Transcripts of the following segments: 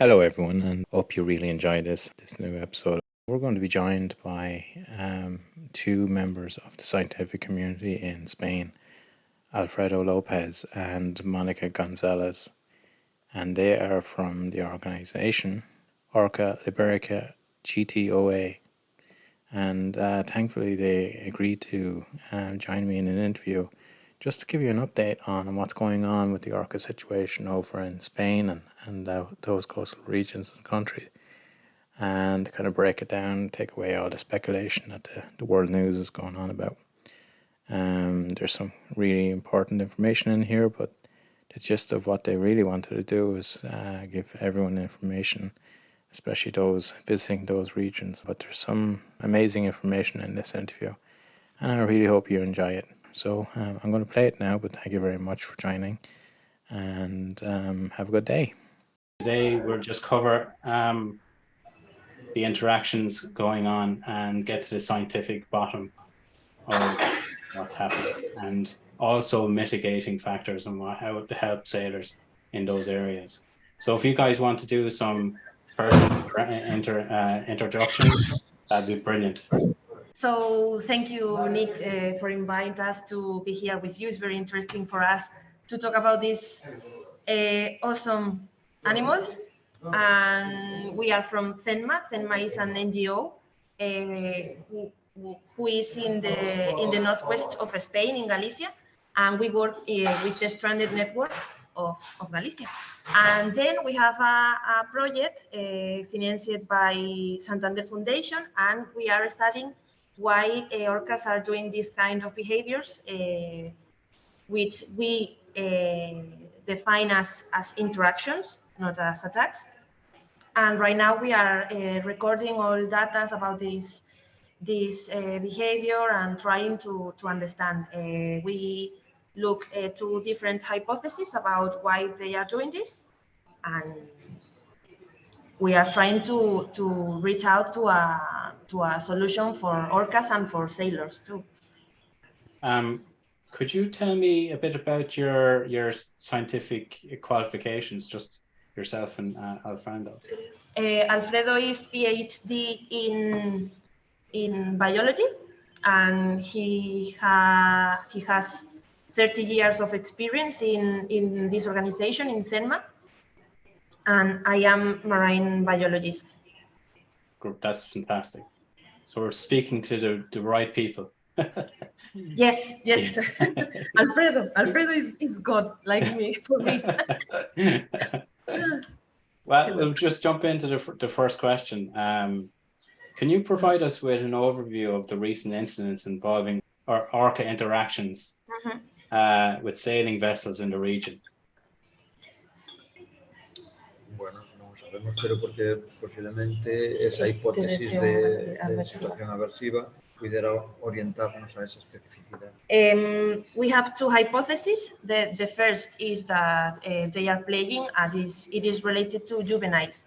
Hello, everyone, and hope you really enjoy this new episode. We're going to be joined by two members of the scientific community in Spain, Alfredo López and Mónica González, and they are from the organization Orca Ibérica GTOA. And thankfully, they agreed to join me in an interview just to give you an update on what's going on with the orca situation over in Spain and those coastal regions of the country, and kind of break it down, take away all the speculation that the world news is going on about. There's some really important information in here, but the gist of what they really wanted to do is give everyone information, especially those visiting those regions. But there's some amazing information in this interview, and I really hope you enjoy it. So I'm going to play it now, but thank you very much for joining, and have a good day. Today we'll just cover the interactions going on and get to the scientific bottom of what's happening, and also mitigating factors and how to help sailors in those areas. So if you guys want to do some personal introductions, that'd be brilliant. So thank you, Nick, for inviting us to be here with you. It's very interesting for us to talk about these awesome animals. And we are from CENMA. CENMA is an NGO who is in the northwest of Spain, in Galicia, and we work with the stranded network of Galicia. And then we have a project financed by Santander Foundation, and we are studying why orcas are doing this kind of behaviors, which we define as interactions, not as attacks. And right now we are recording all data about this behavior and trying to understand. We look to different hypotheses about why they are doing this, and we are trying to reach out to a solution for orcas and for sailors too. Could you tell me a bit about your scientific qualifications, just yourself and Alfredo? Alfredo is PhD in biology, and he has 30 years of experience in this organization in CENMA, and I am marine biologist. That's fantastic. So we're speaking to the right people. Yes. Alfredo is God, like me, for me. Well, we'll just jump into the first question. Can you provide us with an overview of the recent incidents involving orca interactions with sailing vessels in the region? Bueno, no sabemos, pero porque posiblemente esa hipótesis de situación aversiva pudiera orientarnos a esa especificidad. We have two hypotheses. The first is that they are playing, and it is related to juveniles.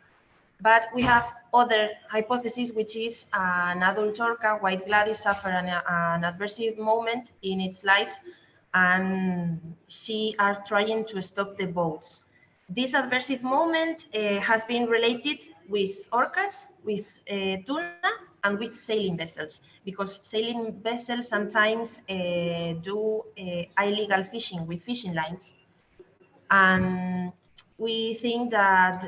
But we have other hypotheses, which is an adult orca, white gladys, suffered an adversive moment in its life, and she are trying to stop the boats. This adversive moment has been related with orcas, with tuna, and with sailing vessels, because sailing vessels sometimes do illegal fishing with fishing lines. And we think that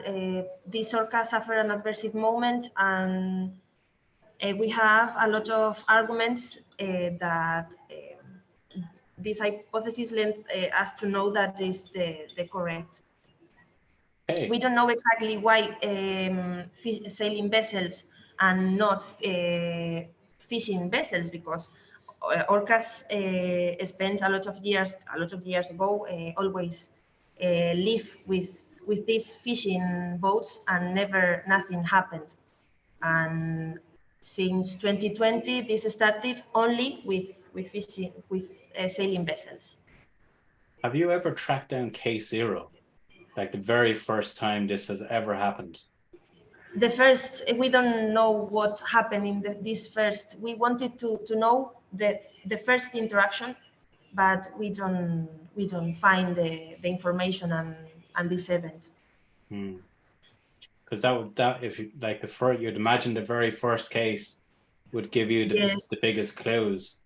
this orca suffered an adversive moment, and we have a lot of arguments that this hypothesis lends us to know that is the correct. Hey. We don't know exactly why sailing vessels and not fishing vessels, because orcas spent a lot of years ago always live with these fishing boats, and nothing happened. And since 2020, this started only with fishing, with sailing vessels. Have you ever tracked down case zero? Like the very first time this has ever happened? The first, we don't know what happened in this first. We wanted to know the first interaction, but we don't find the information and this event. Because if you like you'd imagine the very first case would give you the biggest clues.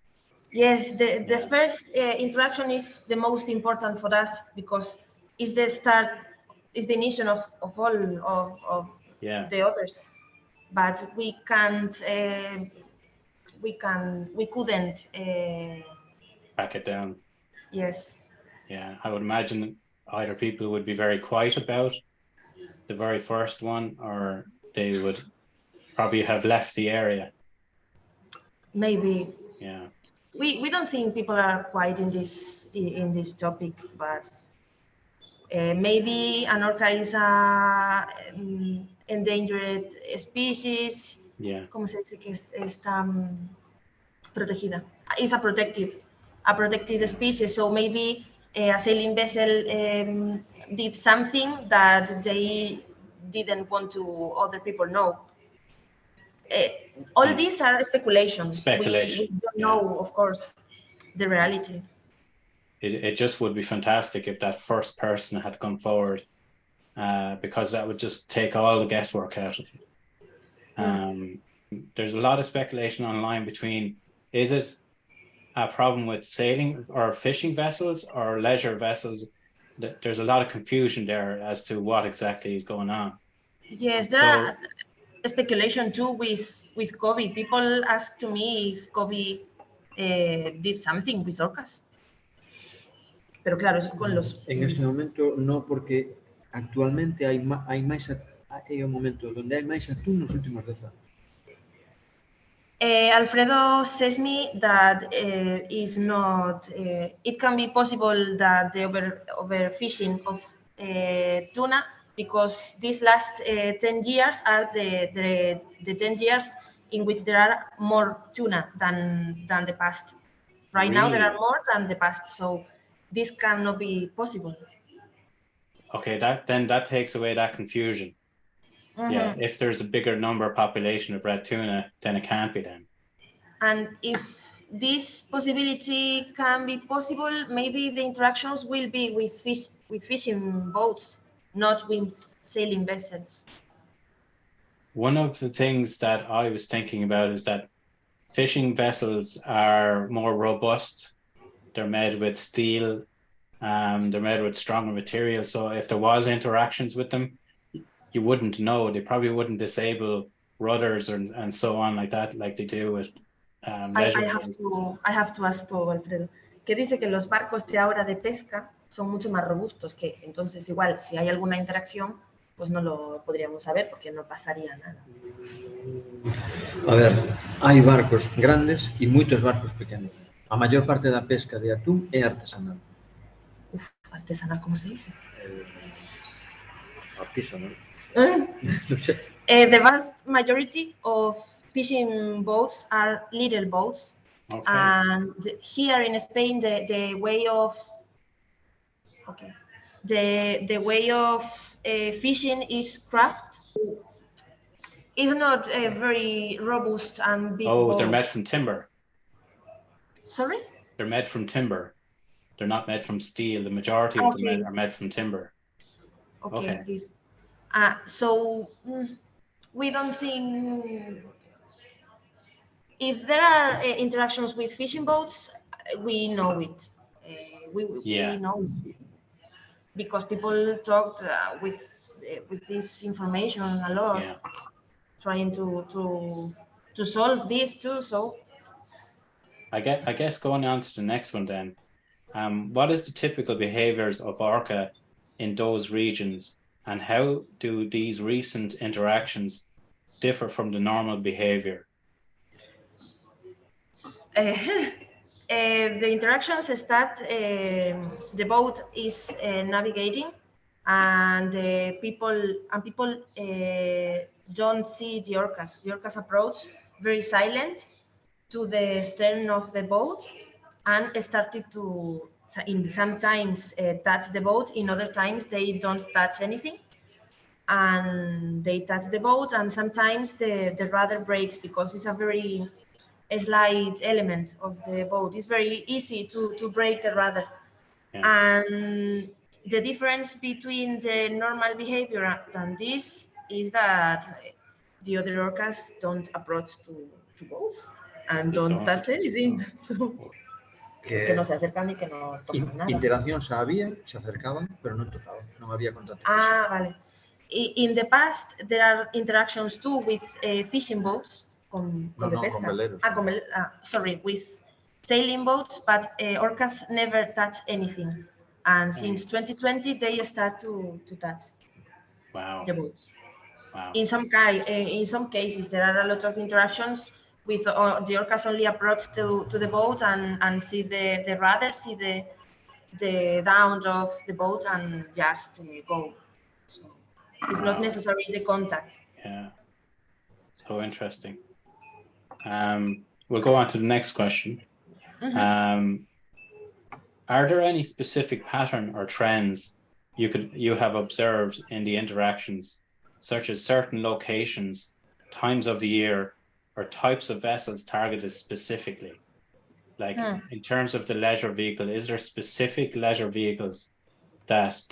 Yes, the first interaction is the most important for us because it's the start, is the initiation of all of the others. But we couldn't back it down. Yes. Yeah, I would imagine either people would be very quiet about the very first one, or they would probably have left the area. Maybe. Yeah. We don't think people are quiet in this topic, but maybe an orca is a endangered species. Yeah. ¿Cómo se dice que está protegida? It's a protected species. So maybe a sailing vessel did something that they didn't want to other people know. All these are speculations. Speculation. We don't know, of course, the reality. It just would be fantastic if that first person had come forward, because that would just take all the guesswork out of it. There's a lot of speculation online between, is it a problem with sailing or fishing vessels or leisure vessels? There's a lot of confusion there as to what exactly is going on. Yes, there are speculation too with COVID. People ask to me if COVID did something with orcas. Pero claro, eso es con los... En este momento no, porque actualmente hai un momento donde hai máis atún nos últimos 10 anos. Alfredo says me that is not. It can be possible that the overfishing of tuna, because these last 10 years are the 10 years in which there are more tuna than the past. Right now there are more than the past, so this cannot be possible. Okay, that takes away that confusion. Yeah, if there's a bigger population of red tuna, then it can't be then. And if this possibility can be possible, maybe the interactions will be with fishing boats, not with sailing vessels. One of the things that I was thinking about is that fishing vessels are more robust. They're made with steel. They're made with stronger material. So if there was interactions with them, you wouldn't know. They probably wouldn't disable rudders and so on like that, like they do with leisure. I have to ask to Alfredo, que dice que los barcos de ahora de pesca son mucho más robustos, que entonces igual si hay alguna interacción, pues no lo podríamos saber porque no pasaría nada. A ver, hai barcos grandes e moitos barcos pequenos. A maior parte da pesca de atún é artesanal. Uf, artesanal, como se dice? Artesanal. The vast majority of fishing boats are little boats. Okay. And here in Spain, the way of fishing is craft. It's not very robust and big. Oh, they're made from timber. Sorry? They're made from timber. They're not made from steel. The majority of them are made from timber. Okay. So we don't think if there are interactions with fishing boats, we know it. We know it because people talked with this information a lot, trying to solve this too. So I guess going on to the next one then. What is the typical behaviors of orca in those regions, and how do these recent interactions differ from the normal behavior? The interactions start, the boat is navigating, and people don't see the orcas. The orcas approach very silent to the stern of the boat and started to, in sometimes touch the boat, in other times they don't touch anything, and they touch the boat, and sometimes the rudder breaks because it's a very slight element of the boat. It's very easy to break the rudder. And the difference between the normal behavior and this is that the other orcas don't approach to boats and don't touch anything. So, que no se acercan y que no tocan nada. Interacción había, se acercaban, pero no tocaban, no había contacto. Ah, vale. In the past, there are interactions too with fishing boats, con de pesca. Con veleros. Sorry, with sailing boats, but orcas never touch anything. And since 2020, they start to touch the boats. Wow. In some cases, there are a lot of interactions with the orcas only approach to the boat and see the rudder, see the down of the boat and just go. So it's not necessarily the contact. Yeah. So interesting. We'll go on to the next question. Are there any specific pattern or trends you have observed in the interactions, such as certain locations, times of the year, or types of vessels targeted specifically? Like in terms of the leisure vehicle, is there specific leisure vehicles that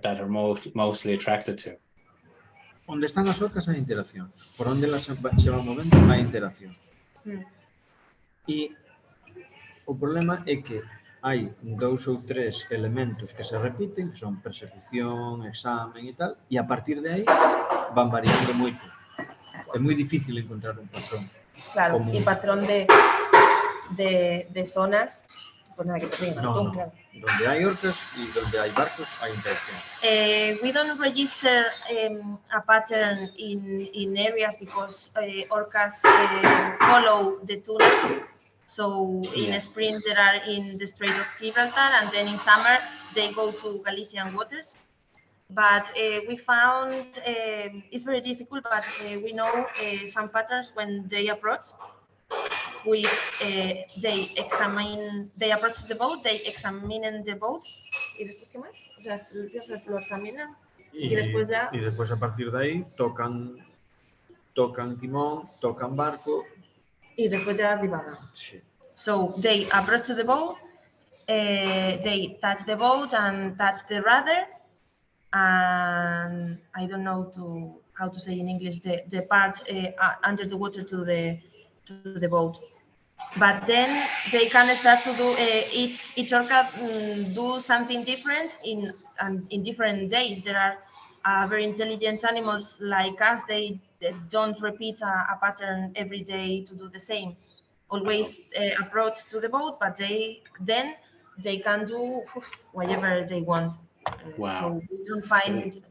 are mostly attracted to? Onde están as orcas hai interacción. Por onde las se van movendo hai interacción. E o problema é que hai 2 ou 3 elementos que se repiten, que son persecución, examen e tal, e a partir de aí van variando moito. É moi difícil encontrar un patrón. Claro, y patrón de zonas, pues nada que te digan. No. Donde hay orcas y donde hay barcos hay interacción. We don't register a pattern in areas because orcas follow the tuna. So in spring they are in the Strait of Gibraltar, and then in summer they go to Galician waters. But we found it's very difficult, but we know some patterns when they approach. They approach the boat, they examine the boat. ¿Y después qué más? O sea, lo examinan y después ya... Y después a partir de ahí tocan timón, tocan barco. Y después ya divagan. Sí. So they approach to the boat, they touch the boat and touch the rudder, and I don't know how to say in English the part under the water to the boat. But then they can start to do each orca do something different in different days. There are very intelligent animals like us. They don't repeat a pattern every day to do the same. Always approach to the boat, but they can do whatever they want. Wow. So we don't find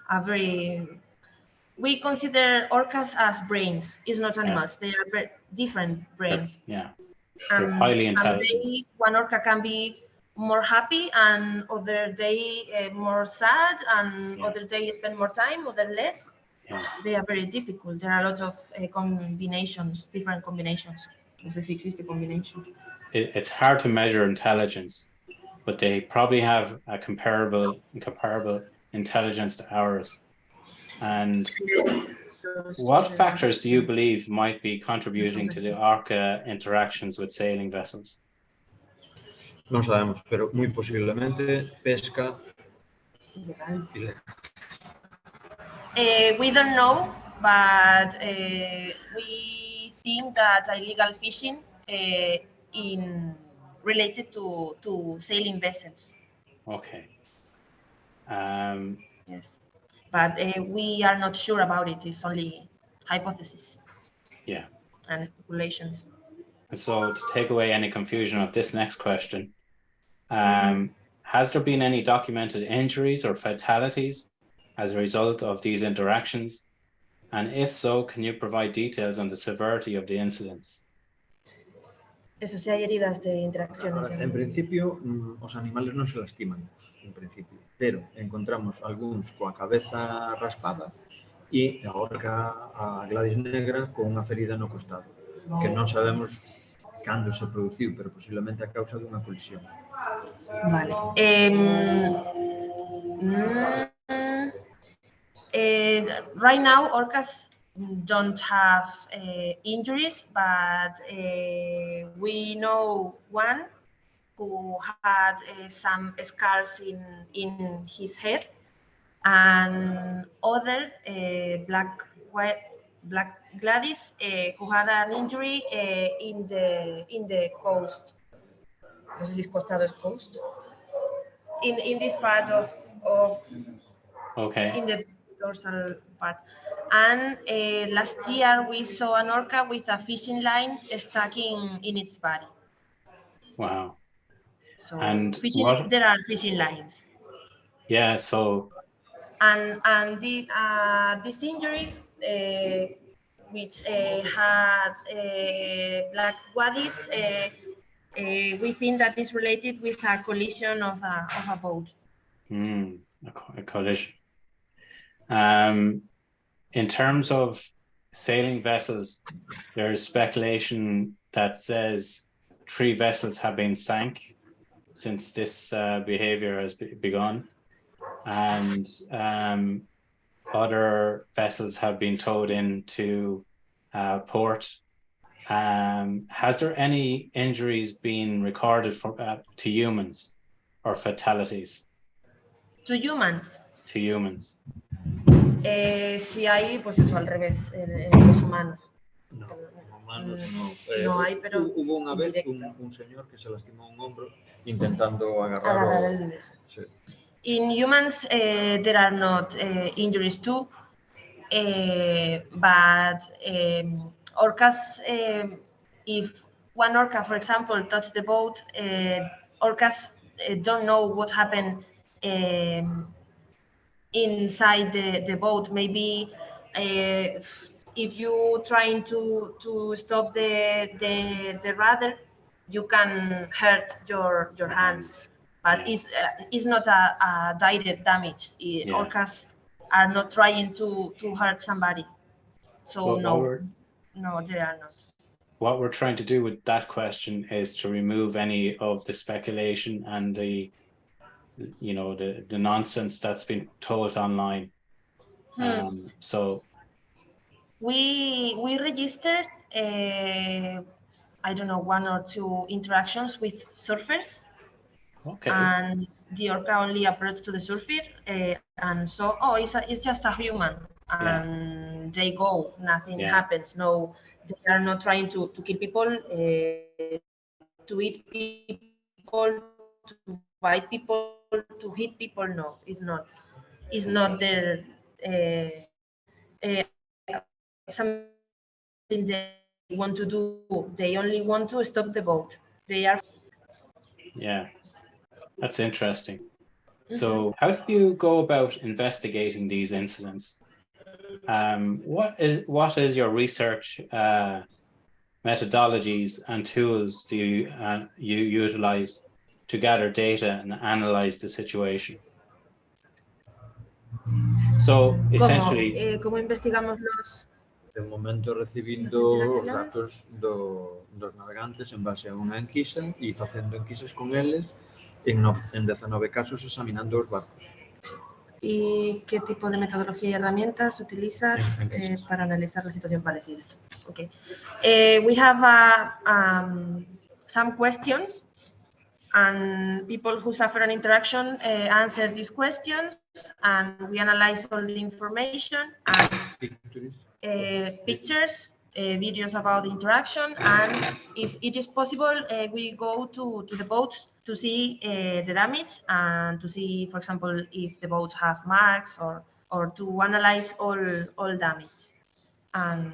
a very... We consider orcas as brains. It's not animals. They are very different brains. Yeah. They're highly intelligent. Someday one orca can be more happy, and other day more sad, and other day spend more time, other less. Yeah. They are very difficult. There are a lot of combinations, different combinations. No sé si existe combination. It's hard to measure intelligence, but they probably have a comparable intelligence to ours. And what factors do you believe might be contributing to the orca interactions with sailing vessels? No sabemos, pero muy posiblemente pesca ilegal. We don't know, but we think that illegal fishing related to sailing vessels. Okay. Yes, but we are not sure about it. It's only hypothesis. Yeah. And speculations. And so to take away any confusion of this next question, has there been any documented injuries or fatalities as a result of these interactions? And if so, can you provide details on the severity of the incidents? Eso, si hay heridas de interacciones. En principio, os animales non se lastiman, en principio, pero encontramos algúns coa cabeza raspada e a orca, a Gladys negra, con unha ferida no costado, que non sabemos cando se produciu, pero posiblemente a causa dunha colisión. Vale. Right now, orcas don't have injuries, but we know one who had some scars in his head, and other black Gladys who had an injury in the coast. No sé si es costado, es coast. In this part of Okay. in the dorsal part. And last year we saw an orca with a fishing line stuck in its body. Wow. So And there are fishing lines. Yeah. So. And this injury, which had black waddies, we think that is related with a collision of a boat. A collision. In terms of sailing vessels, there is speculation that says 3 vessels have been sank since this behavior has begun, and other vessels have been towed into port. Has there any injuries been recorded to humans or fatalities? To humans. To humans. Sí hay, pues eso, al revés, en los humanos. No, humanos no. No hay, pero hubo una vez un señor que se lastimó un hombro intentando agarrar el... Sí. In humans, there are not injuries too, but orcas, if one orca, for example, touched the boat, orcas don't know what happened inside the boat. Maybe if you trying to stop the rudder, you can hurt your hands, but it's not a direct damage. Orcas are not trying to hurt somebody, so no, they are not. What we're trying to do with that question is to remove any of the speculation and the nonsense that's been told online. So we registered I don't know, 1 or 2 interactions with surfers. Okay. And the orca only approached to the surfer and saw, oh, it's just a human, and they go, nothing happens. No, they are not trying to kill people, to eat people, to bite people, to hit people. No, it's not. It's not their something they want to do. They only want to stop the boat. They are. Yeah, that's interesting. So how do you go about investigating these incidents? What is your research methodologies and tools do you utilize to gather data and analyze the situation? So essentially, ¿Cómo investigamos los? De momento recibindo os datos dos navegantes en base a unha enquisa e facendo enquisas con eles en 19 casos examinando os barcos. ¿Y qué tipo de metodología y herramientas utilizas para analizar la situación? Vale, sí, esto. Okay. We have some questions, and people who suffer an interaction answer these questions, and we analyze all the information and pictures, videos about the interaction, and if it is possible, we go to the boats to see the damage and to see, for example, if the boats have marks or to analyze all damage. And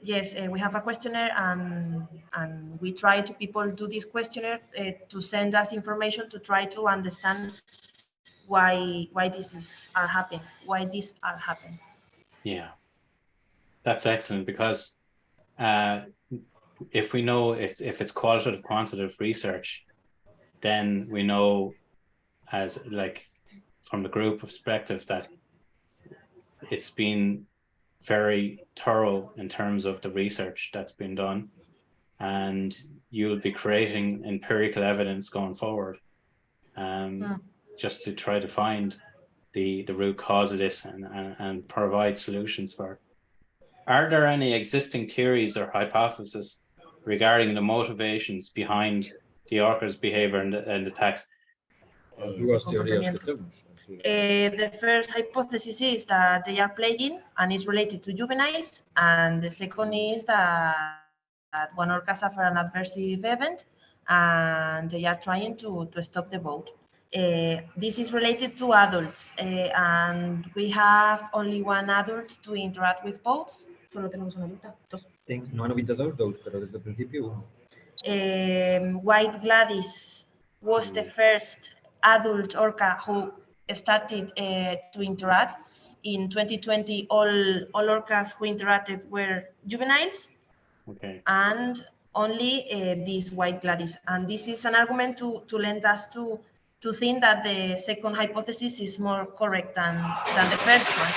yes, we have a questionnaire, and we try to people do this questionnaire to send us information to try to understand why this are happening, why this are happening. Yeah, that's excellent, because if we know if it's qualitative quantitative research, then we know, as like from the group perspective, that it's been very thorough in terms of the research that's been done, and you'll be creating empirical evidence going forward, just to try to find the root cause of this and provide solutions for it. Are there any existing theories or hypotheses regarding the motivations behind the orca's behavior and attacks? As dúas teorías que temos. The first hypothesis is that they are playing and is related to juveniles, and the second is that one orca suffered an adverse event and they are trying to stop the boat. This is related to adults, and we have only one adult to interact with boats. Solo tenemos una adulta. Dos. No han habido dos, pero desde el principio uno. White Gladys was the first adult orca who started to interact. In 2020, all orcas who interacted were juveniles, and only this White Gladys. And this is an argument to lend us to think that the second hypothesis is more correct than the first one.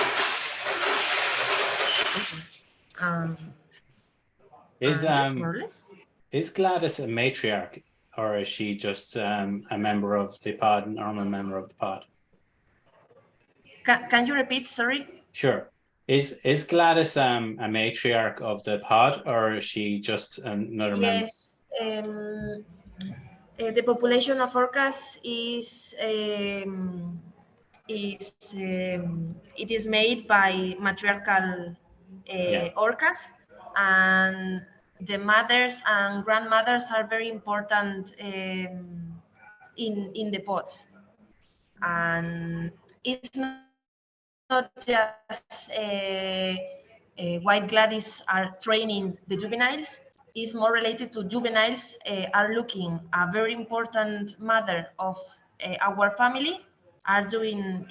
Is Gladys a matriarch, or is she just a member of the pod, normal member of the pod? Can you repeat? Sorry. Sure. Is Gladys a matriarch of the pod, or is she just another member? Yes. The population of orcas it is made by matriarchal orcas, and the mothers and grandmothers are very important in the pods. And it's not just White Gladys are training the juveniles. Is more related to juveniles are looking a very important mother of our family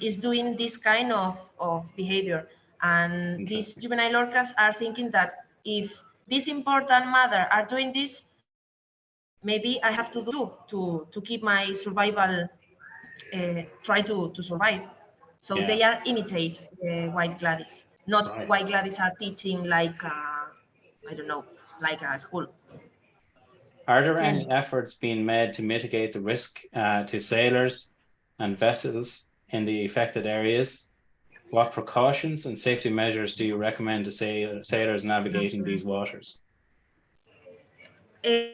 is doing this kind of behavior, and these juvenile orcas are thinking that if this important mother are doing this, maybe I have to do to keep my survival, try to survive. So they are imitate White Gladys, not White Gladys are teaching like I don't know, like a school. Are there any efforts being made to mitigate the risk to sailors and vessels in the affected areas? What precautions and safety measures do you recommend to sailors navigating these waters? We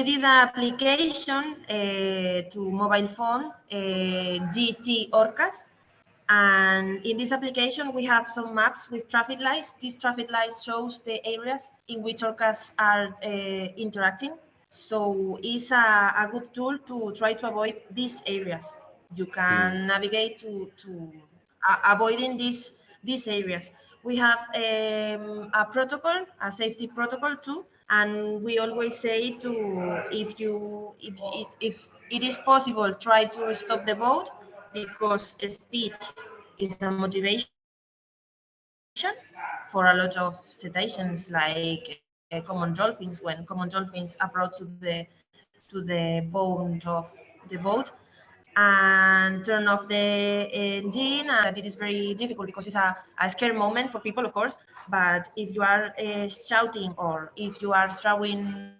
did an application to mobile phone, GT Orcas. And in this application, we have some maps with traffic lights. This traffic light shows the areas in which orcas are interacting. So it's a good tool to try to avoid these areas. You can navigate to avoiding these areas. We have a protocol, a safety protocol too, and we always say to if it is possible, try to stop the boat, because speed is a motivation for a lot of cetaceans, like common dolphins. When common dolphins approach to the bone of the boat and turn off the engine, and it is very difficult because it's a scary moment for people, of course. But if you are shouting, or if you are throwing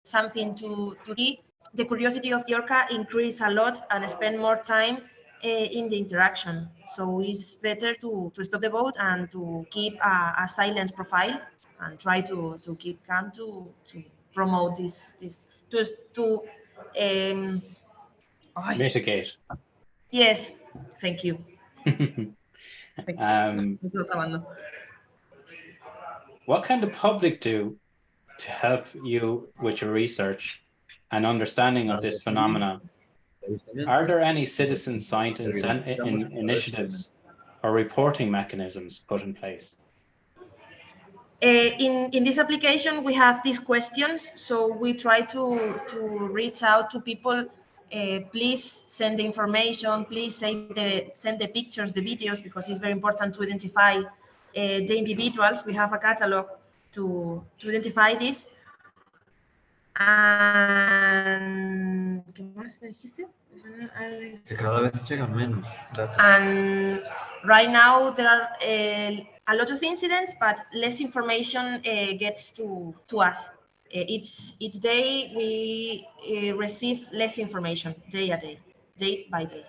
something to see, the curiosity of the orca increase a lot and spend more time in the interaction. So it's better to stop the boat and to keep a silent profile and try to keep calm to promote this to mitigate. Yes, thank you. What can the public do to help you with your research and understanding of this phenomenon? Are there any citizen scientists and initiatives or reporting mechanisms put in place? In this application, we have these questions, so we try to reach out to people. Please send the information, please send the pictures, the videos, because it's very important to identify the individuals. We have a catalog to identify this. And ¿qué más me dijiste? Cada vez llegan menos datos. And right now there are a lot of incidents, but less information gets to us. Each day we receive less information, day by day.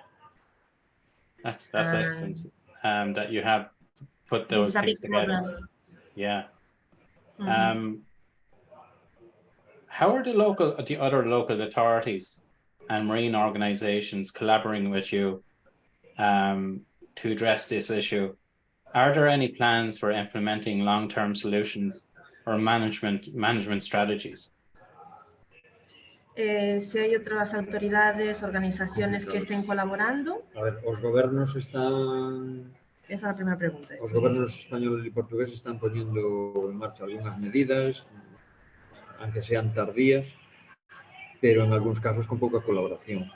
That's excellent. That you have put those things together. Problem. Yeah. How are the other local authorities and marine organizations collaborating with you to address this issue. Are there any plans for implementing long-term solutions or management strategies? Si hay otras autoridades, organizaciones que estén colaborando. A ver, os gobernos están... Esa es la primera pregunta. Os gobernos españoles y portugueses están poniendo en marcha algunas medidas, aunque sean tardías, pero en algunos casos con poca colaboración.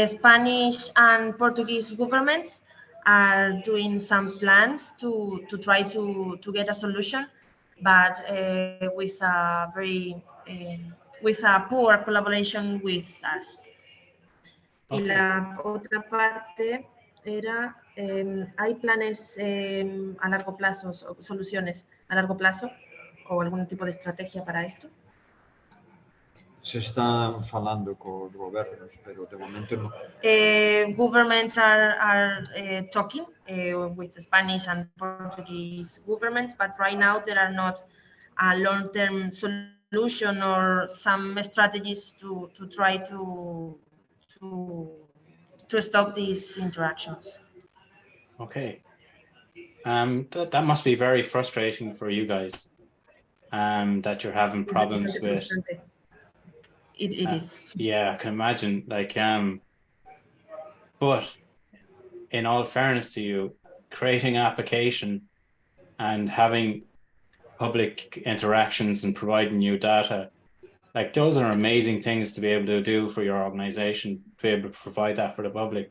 Spanish and Portuguese governments are doing some plans to try to get a solution, but with a very with a poor collaboration with us. Okay. Y la otra parte era, ¿hay planes a largo plazo, soluciones a largo plazo o algún tipo de estrategia para esto? Se está falando con los gobiernos, pero de momento no. Governments are talking with the Spanish and Portuguese governments, but right now there are not a long-term solution or some strategies to try to stop these interactions. Okay. That must be very frustrating for you guys. That you're having problems with. It is. Yeah, I can imagine. Like, but in all fairness to you, creating an application and having public interactions and providing you data, like those are amazing things to be able to do for your organization, to be able to provide that for the public.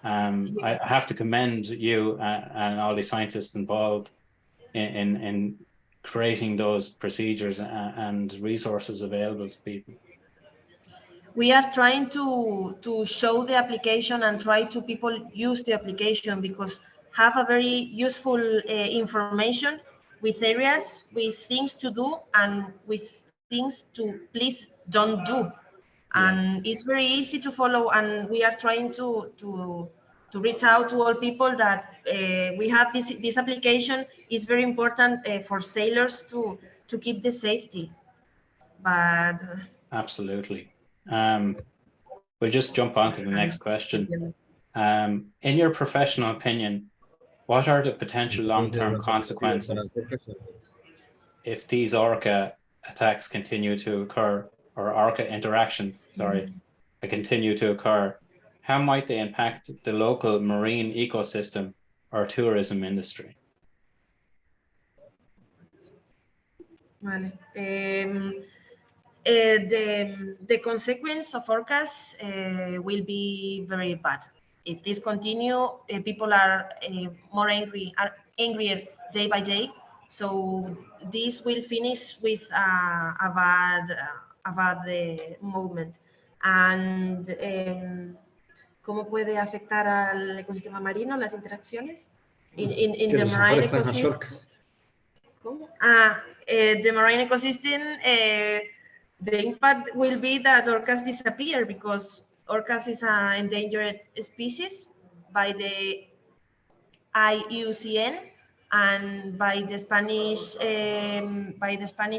I have to commend you and all the scientists involved in creating those procedures and resources available to people. We are trying to show the application and try to people use the application because have a very useful information with areas, with things to do and with things to please don't do. And it's very easy to follow, and we are trying to reach out to all people that we have this application is very important for sailors to keep the safety. But absolutely. We'll just jump on to the next question. In your professional opinion, what are the potential long-term consequences if these orca attacks continue to occur, or orca interactions, continue to occur? How might they impact the local marine ecosystem or tourism industry? Vale. The consequence of orcas will be very bad. If this continue, people are more angrier day by day. So this will finish with a bad movement. And ¿cómo puede afectar al ecosistema marino las interacciones? In the marine ecosystem. ¿Cómo? The marine ecosystem. The impact will be that orcas disappear because orcas is an endangered species by the IUCN, and by the Spanish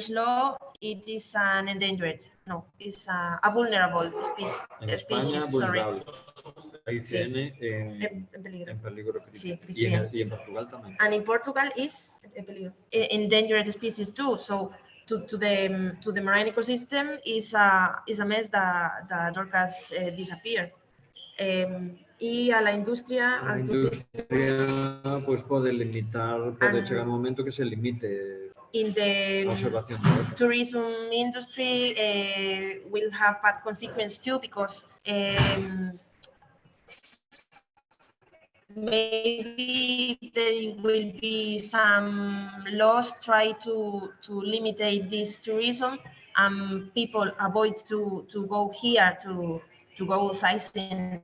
law, it is an endangered. No, it's a vulnerable species. Vulnerable. IUCN en peligro crítico. Sí, y en Portugal también. And in Portugal is endangered species too. So to the marine ecosystem is a mess that orcas disappear. Y a la industria. La industria pues puede limitar, puede llegar un momento que se limite in the observación. Tourism industry will have bad consequences too, because maybe there will be some laws try to limit this tourism, and people avoid to go here to go sightseeing,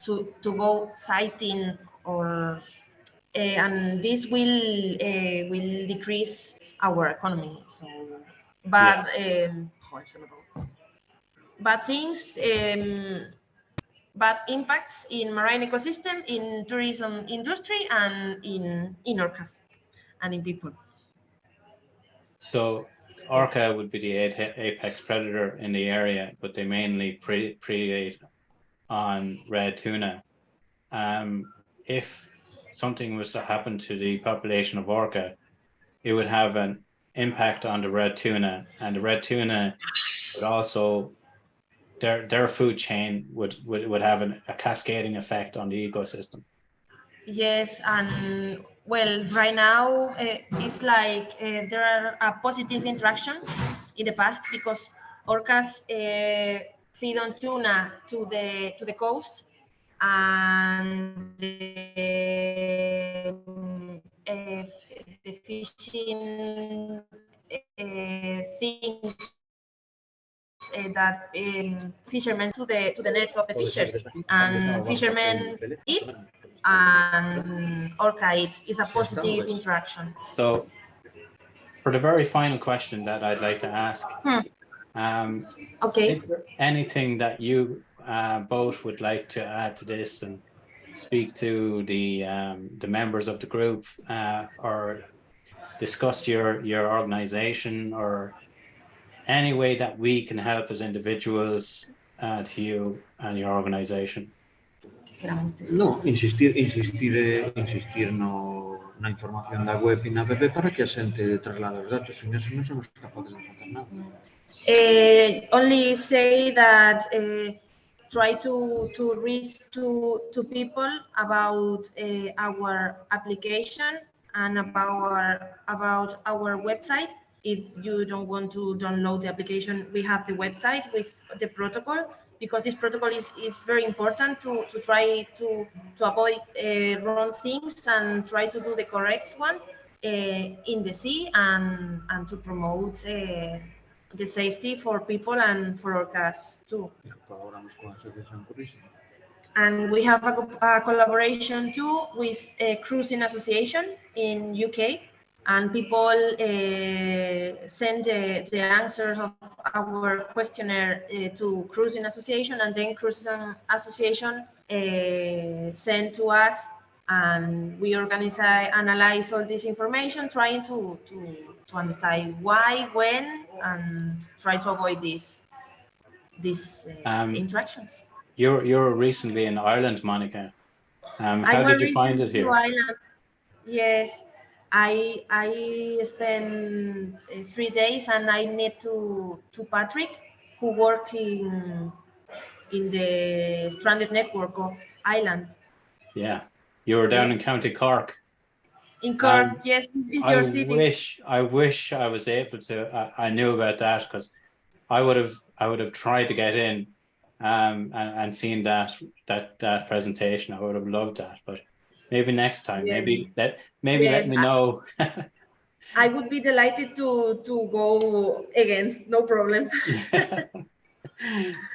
to go sighting, or and this will decrease our economy. So, but bad things. Bad impacts in marine ecosystem, in tourism industry, and in orcas and in people. So Orca would be the apex predator in the area, but they mainly predate on red tuna. If something was to happen to the population of orca, it would have an impact on the red tuna, and the red tuna would also their food chain would have a cascading effect on the ecosystem. Yes, and well, right now it's like there are a positive interaction in the past because orcas feed on tuna to the coast, and the fishing things that fishermen to the nets of the fishers, and fishermen eat and orca eat. Is a positive interaction. So for the very final question that I'd like to ask, okay, is there anything that you both would like to add to this and speak to the members of the group, or discuss your organization, or any way that we can help as individuals to you and your organization? No, insistir na información da web e na app para que a xente traslade os datos, sin eso non somos capaces de facer nada. Only say that try to reach to people about our application and about our website. If you don't want to download the application, we have the website with the protocol, because this protocol is very important to try to avoid wrong things and try to do the correct one in the sea, and to promote the safety for people and for orcas too. And we have a collaboration too with a cruising association in UK, and people send the answers of our questionnaire to cruising association, and then cruising association send to us, and we analyze all this information, trying to understand why, when, and try to avoid these interactions. You're recently in Ireland, Mónica. How did you find it here? Ireland. Yes, I spent 3 days, and I met to Patrick, who worked in the stranded network of Ireland. Yeah, you were down in County Cork. In Cork, yes, it's your city. I wish I was able to. I knew about that, because I would have tried to get in and seen that presentation. I would have loved that, but maybe next time. Yes. Maybe let me know. I would be delighted to go again. No problem. Yeah.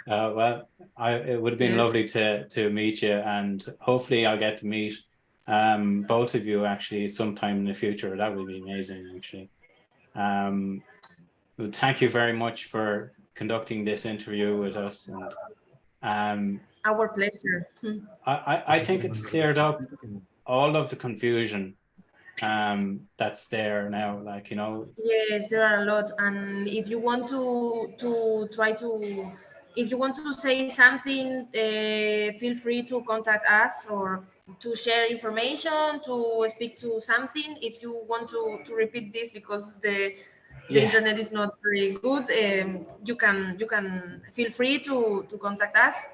Well, it would have been lovely to meet you, and hopefully I'll get to meet both of you actually sometime in the future. That would be amazing, actually. Well, thank you very much for conducting this interview with us, and our pleasure. I think it's cleared up all of the confusion that's there now, like, you know. Yes, there are a lot, and if you want to try to, if you want to say something, feel free to contact us, or to share information, to speak to something. If you want to repeat this because the internet is not very good, you can feel free to contact us,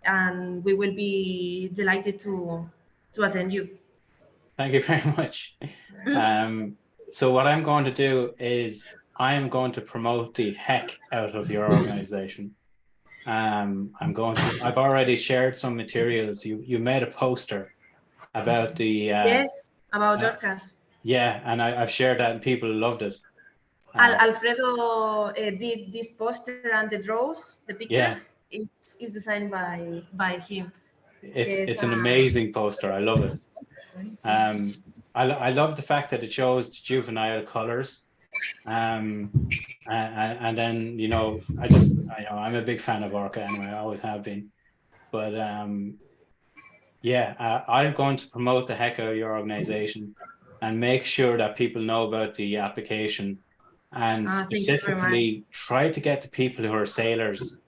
and we will be delighted to attend you. Thank you very much. So what I'm going to do is I'm going to promote the heck out of your organization. I've already shared some materials. You made a poster about the yes, about orcas. Yeah, and I've shared that, and people loved it. Alfredo did this poster, and the draws, the pictures, is designed by him. It's an amazing poster. I love it. I love the fact that it shows the juvenile colors, and then, you know, I'm a big fan of orca anyway. I always have been, but I'm going to promote the heck out of your organization and make sure that people know about the application, and Thank you very much. specifically try to get to people who are sailors,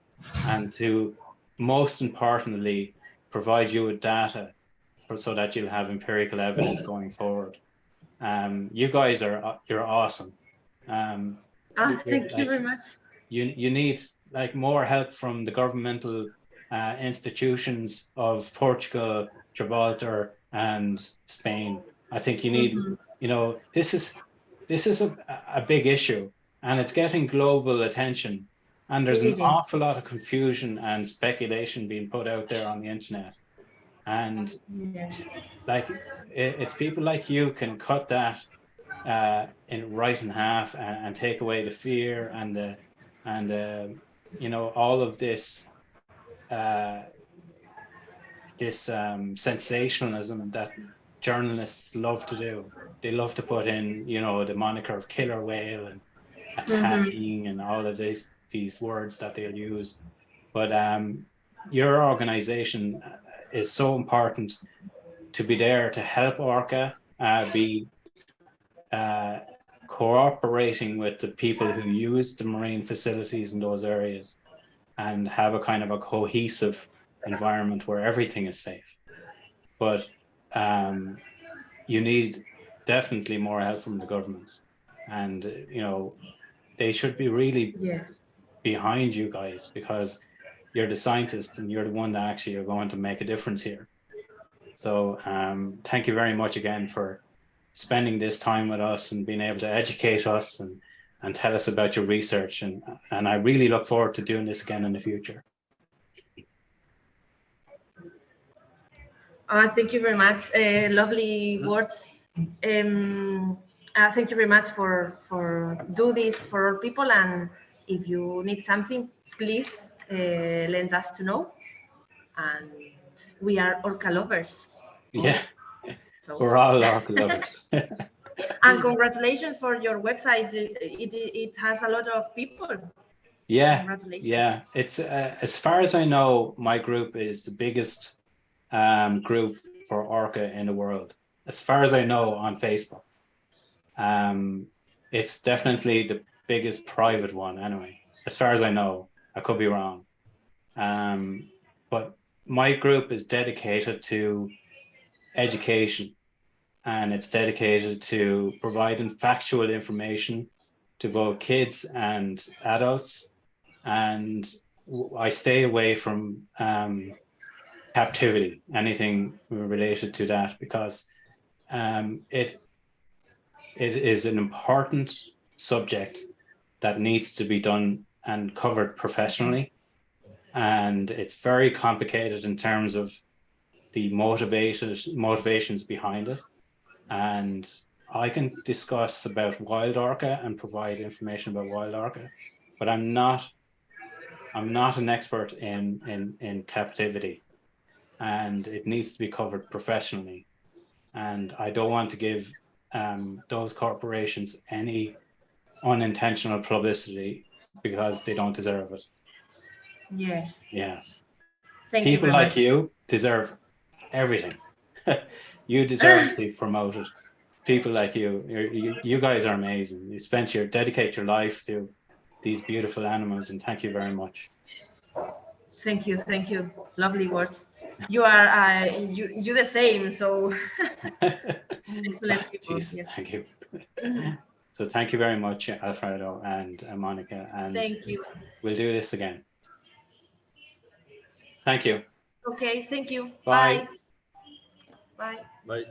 and to, most importantly, provide you with data so that you'll have empirical evidence going forward. You guys you're awesome. Thank you very much. You need like more help from the governmental institutions of Portugal, Gibraltar, and Spain. I think you need, you know, this is a big issue, and it's getting global attention. And there's an awful lot of confusion and speculation being put out there on the internet. And like, it's people like you can cut that right in half, and take away the fear and you know, all of this sensationalism that journalists love to do. They love to put in, you know, the moniker of killer whale and attacking and all of these words that they'll use. But your organization is so important to be there to help Orca be cooperating with the people who use the marine facilities in those areas, and have a kind of a cohesive environment where everything is safe. But you need definitely more help from the governments, and you know, they should be really behind you guys, because you're the scientist and you're the one that actually are going to make a difference here. So thank you very much again for spending this time with us and being able to educate us and tell us about your research, and I really look forward to doing this again in the future. Thank you very much. Lovely words. Thank you very much for do this for all people. And if you need something, please let us to know. And we are Orca lovers. Yeah, so we're all Orca lovers. And congratulations for your website. It has a lot of people. Yeah, yeah. It's as far as I know, my group is the biggest group for Orca in the world, as far as I know, on Facebook. It's definitely the biggest private one anyway, as far as I know. I could be wrong. But my group is dedicated to education, and it's dedicated to providing factual information to both kids and adults. And I stay away from captivity, anything related to that, because it is an important subject that needs to be done and covered professionally. And it's very complicated in terms of the motivations behind it. And I can discuss about wild orca and provide information about wild orca, but I'm not an expert in captivity, and it needs to be covered professionally. And I don't want to give those corporations any unintentional publicity, because they don't deserve it. Yes. Yeah. Thank People you like much. you deserve everything. You deserve to be promoted. People like you guys are amazing. You dedicate your life to these beautiful animals, and thank you very much. Thank you, lovely words. You are you the same, so excellent people. Jeez, yes. Thank you. So thank you very much, Alfredo and Monica, and thank you. We'll do this again. Thank you. Okay, thank you. Bye. Bye. Bye.